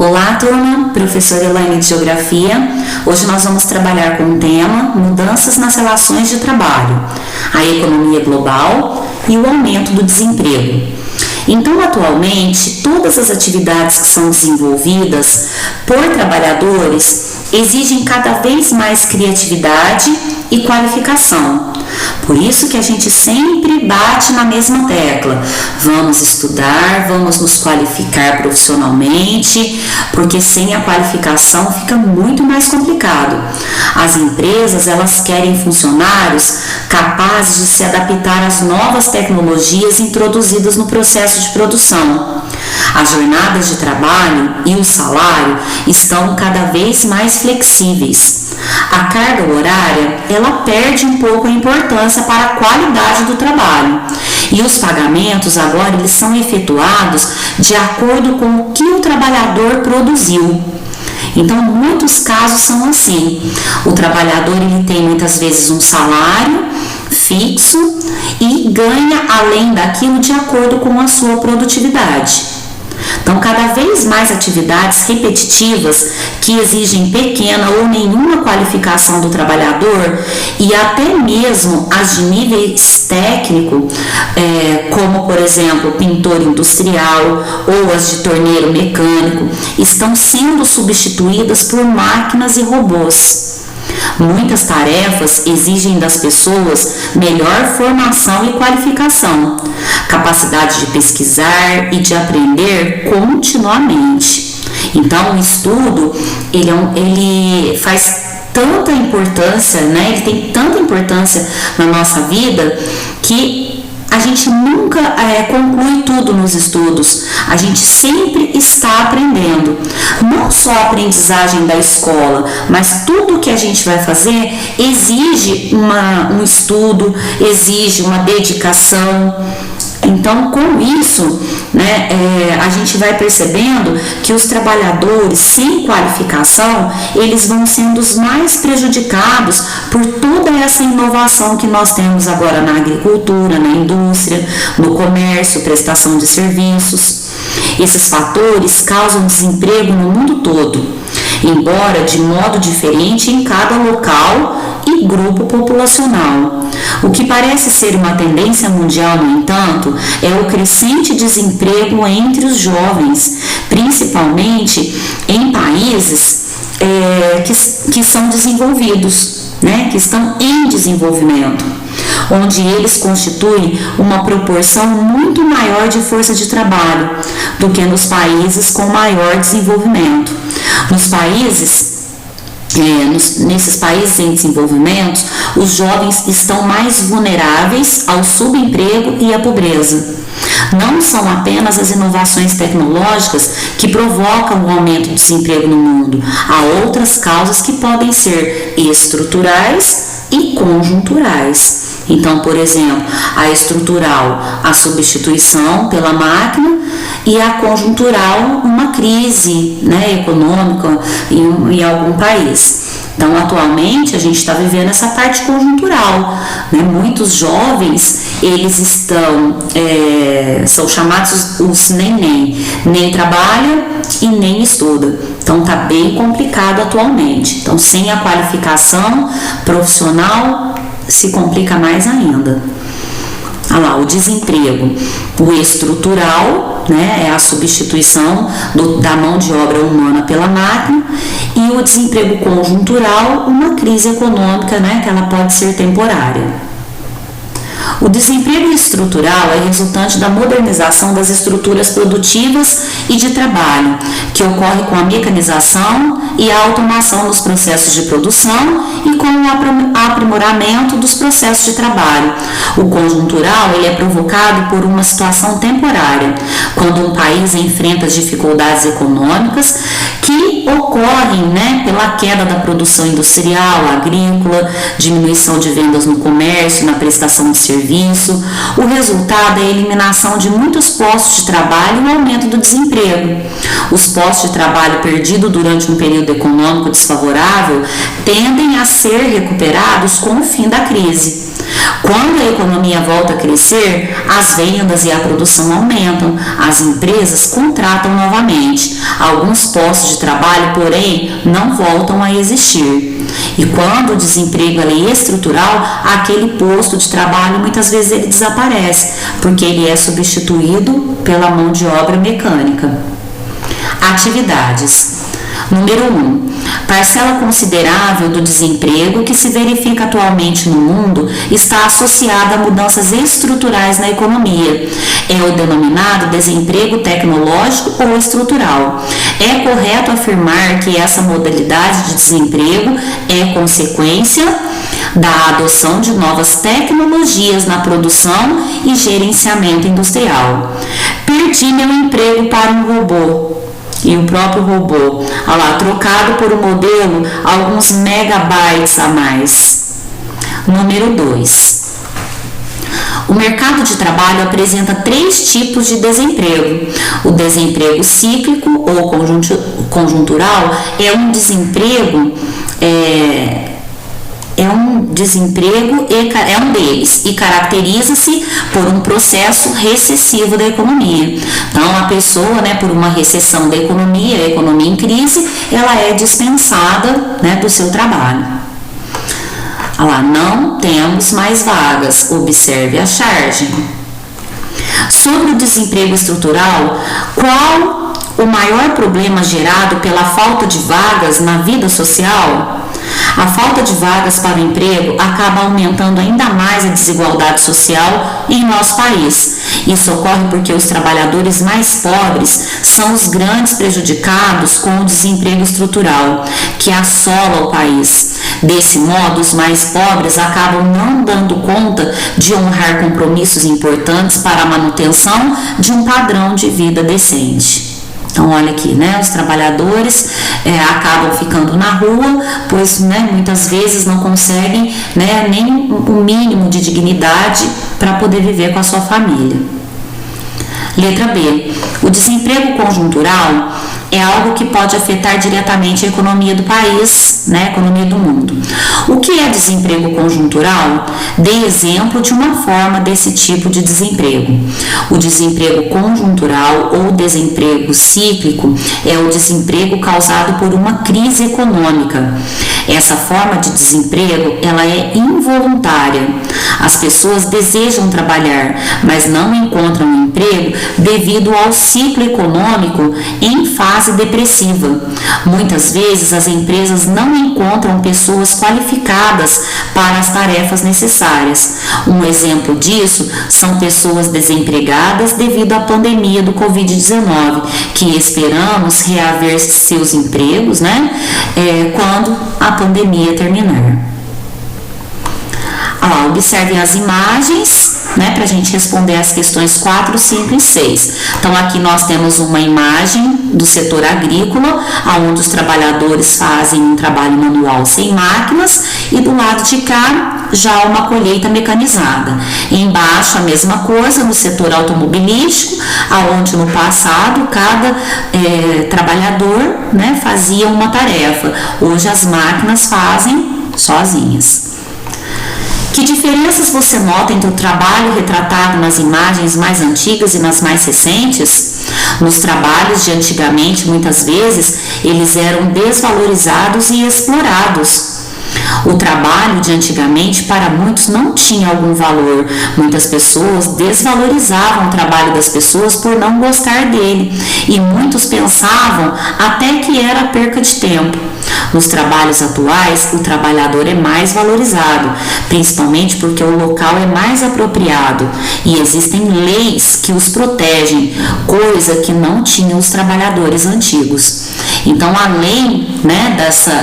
Olá, turma, professora Elaine de Geografia. Hoje nós vamos trabalhar com o tema Mudanças nas relações de trabalho, a economia global e o aumento do desemprego. Então, atualmente, todas as atividades que são desenvolvidas por trabalhadores exigem cada vez mais criatividade e qualificação. Por isso que a gente sempre bate na mesma tecla. Vamos estudar, vamos nos qualificar profissionalmente, porque sem a qualificação fica muito mais complicado. As empresas, elas querem funcionários capazes de se adaptar às novas tecnologias introduzidas no processo de produção. As jornadas de trabalho e o salário estão cada vez mais flexíveis. A carga horária, ela perde um pouco a importância para a qualidade do trabalho. E os pagamentos agora eles são efetuados de acordo com o que o trabalhador produziu. Então, muitos casos são assim. O trabalhador ele tem muitas vezes um salário fixo e ganha além daquilo de acordo com a sua produtividade. Então, cada vez mais atividades repetitivas que exigem pequena ou nenhuma qualificação do trabalhador e até mesmo as de níveis técnico, como por exemplo pintor industrial ou as de torneiro mecânico, estão sendo substituídas por máquinas e robôs. Muitas tarefas exigem das pessoas melhor formação e qualificação, capacidade de pesquisar e de aprender continuamente. Então, o estudo, ele faz tanta importância, ele tem tanta importância na nossa vida que a gente nunca conclui tudo nos estudos, a gente sempre está aprendendo, não só a aprendizagem da escola, mas tudo que a gente vai fazer exige um estudo, exige uma dedicação. Então, com isso, a gente vai percebendo que os trabalhadores sem qualificação, eles vão sendo os mais prejudicados por toda essa inovação que nós temos agora na agricultura, na indústria, no comércio, prestação de serviços. Esses fatores causam desemprego no mundo todo, embora de modo diferente em cada local e grupo populacional. O que parece ser uma tendência mundial, no entanto, é o crescente desemprego entre os jovens, principalmente em países que são desenvolvidos, que estão em desenvolvimento, onde eles constituem uma proporção muito maior de força de trabalho do que nos países com maior desenvolvimento. Nesses países em desenvolvimento, os jovens estão mais vulneráveis ao subemprego e à pobreza. Não são apenas as inovações tecnológicas que provocam o aumento do desemprego no mundo. Há outras causas que podem ser estruturais e conjunturais. Então, por exemplo, a estrutural, a substituição pela máquina, e a conjuntural, uma crise econômica em algum país. Então, atualmente, a gente está vivendo essa parte conjuntural. Muitos jovens, eles são chamados os nem trabalha e nem estuda. Então, está bem complicado atualmente. Então, sem a qualificação profissional, se complica mais ainda. O desemprego. O estrutural, é a substituição da mão de obra humana pela máquina, e o desemprego conjuntural, uma crise econômica, que ela pode ser temporária. O desemprego estrutural é resultante da modernização das estruturas produtivas e de trabalho, que ocorre com a mecanização e a automação nos processos de produção e com o aprimoramento dos processos de trabalho. O conjuntural ele é provocado por uma situação temporária, quando um país enfrenta dificuldades econômicas que ocorrem pela queda da produção industrial, agrícola, diminuição de vendas no comércio, na prestação de serviço. O resultado é a eliminação de muitos postos de trabalho e o aumento do desemprego. Os postos de trabalho perdidos durante um período econômico desfavorável tendem a ser recuperados com o fim da crise. Quando a economia volta a crescer, as vendas e a produção aumentam, as empresas contratam novamente. Alguns postos de trabalho, porém, não voltam a existir. E quando o desemprego é estrutural, aquele posto de trabalho muitas vezes ele desaparece, porque ele é substituído pela mão de obra mecânica. Atividades. Número 1. Parcela considerável do desemprego que se verifica atualmente no mundo está associada a mudanças estruturais na economia. É o denominado desemprego tecnológico ou estrutural. É correto afirmar que essa modalidade de desemprego é consequência da adoção de novas tecnologias na produção e gerenciamento industrial. Perdi meu emprego para um robô. E o próprio robô, trocado por um modelo alguns megabytes a mais. Número 2. O mercado de trabalho apresenta 3 tipos de desemprego. O desemprego cíclico ou conjuntural é um desemprego é um deles e caracteriza-se por um processo recessivo da economia. Então, a pessoa, por uma recessão da economia, a economia em crise, ela é dispensada, do seu trabalho. Não temos mais vagas, observe a charge. Sobre o desemprego estrutural, qual o maior problema gerado pela falta de vagas na vida social? A falta de vagas para o emprego acaba aumentando ainda mais a desigualdade social em nosso país. Isso ocorre porque os trabalhadores mais pobres são os grandes prejudicados com o desemprego estrutural, que assola o país. Desse modo, os mais pobres acabam não dando conta de honrar compromissos importantes para a manutenção de um padrão de vida decente. Então, olha aqui, os trabalhadores acabam ficando na rua, pois muitas vezes não conseguem nem o mínimo de dignidade para poder viver com a sua família. Letra B. O desemprego conjuntural é algo que pode afetar diretamente a economia do país, a economia do mundo. O que é desemprego conjuntural? Dê exemplo de uma forma desse tipo de desemprego. O desemprego conjuntural ou desemprego cíclico é o desemprego causado por uma crise econômica. Essa forma de desemprego, ela é involuntária. As pessoas desejam trabalhar, mas não encontram um emprego devido ao ciclo econômico em fase depressiva. Muitas vezes as empresas não encontram pessoas qualificadas para as tarefas necessárias. Um exemplo disso são pessoas desempregadas devido à pandemia do Covid-19, que esperamos reaver seus empregos, quando a pandemia terminar. Observem as imagens, para a gente responder as questões 4, 5 e 6. Então, aqui nós temos uma imagem do setor agrícola, onde os trabalhadores fazem um trabalho manual sem máquinas, e do lado de cá, já uma colheita mecanizada. Embaixo, a mesma coisa no setor automobilístico, onde no passado, cada trabalhador fazia uma tarefa. Hoje, as máquinas fazem sozinhas. Que diferenças você nota entre o trabalho retratado nas imagens mais antigas e nas mais recentes? Nos trabalhos de antigamente, muitas vezes, eles eram desvalorizados e explorados. O trabalho de antigamente para muitos não tinha algum valor. Muitas pessoas desvalorizavam o trabalho das pessoas por não gostar dele, e muitos pensavam até que era perca de tempo. Nos trabalhos atuais, o trabalhador é mais valorizado, principalmente porque o local é mais apropriado e existem leis que os protegem, coisa que não tinham os trabalhadores antigos. Então, além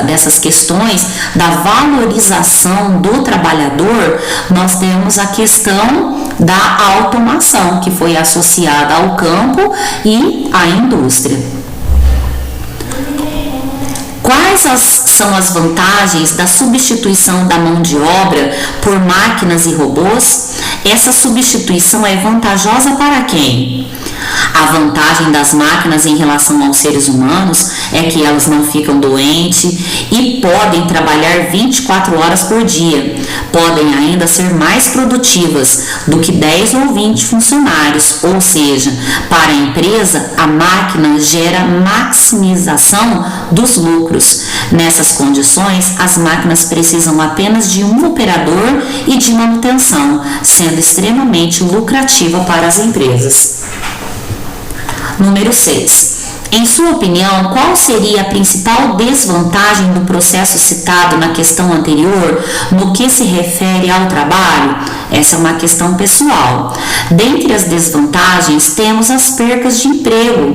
dessas questões da valorização do trabalhador, nós temos a questão da automação, que foi associada ao campo e à indústria. Quais são as vantagens da substituição da mão de obra por máquinas e robôs? Essa substituição é vantajosa para quem? A vantagem das máquinas em relação aos seres humanos é que elas não ficam doentes e podem trabalhar 24 horas por dia. Podem ainda ser mais produtivas do que 10 ou 20 funcionários, ou seja, para a empresa, a máquina gera maximização dos lucros. Nessas condições, as máquinas precisam apenas de um operador e de manutenção, sendo extremamente lucrativa para as empresas. Número 6. Em sua opinião, qual seria a principal desvantagem do processo citado na questão anterior no que se refere ao trabalho? Essa é uma questão pessoal. Dentre as desvantagens, temos as percas de emprego,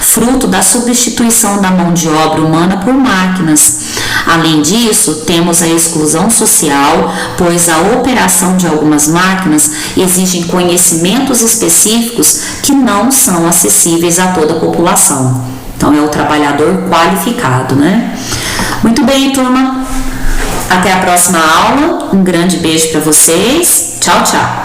fruto da substituição da mão de obra humana por máquinas. Além disso, temos a exclusão social, pois a operação de algumas máquinas exige conhecimentos específicos que não são acessíveis a toda a população. Então, é o trabalhador qualificado, né? Muito bem, turma. Até a próxima aula. Um grande beijo para vocês. Tchau, tchau.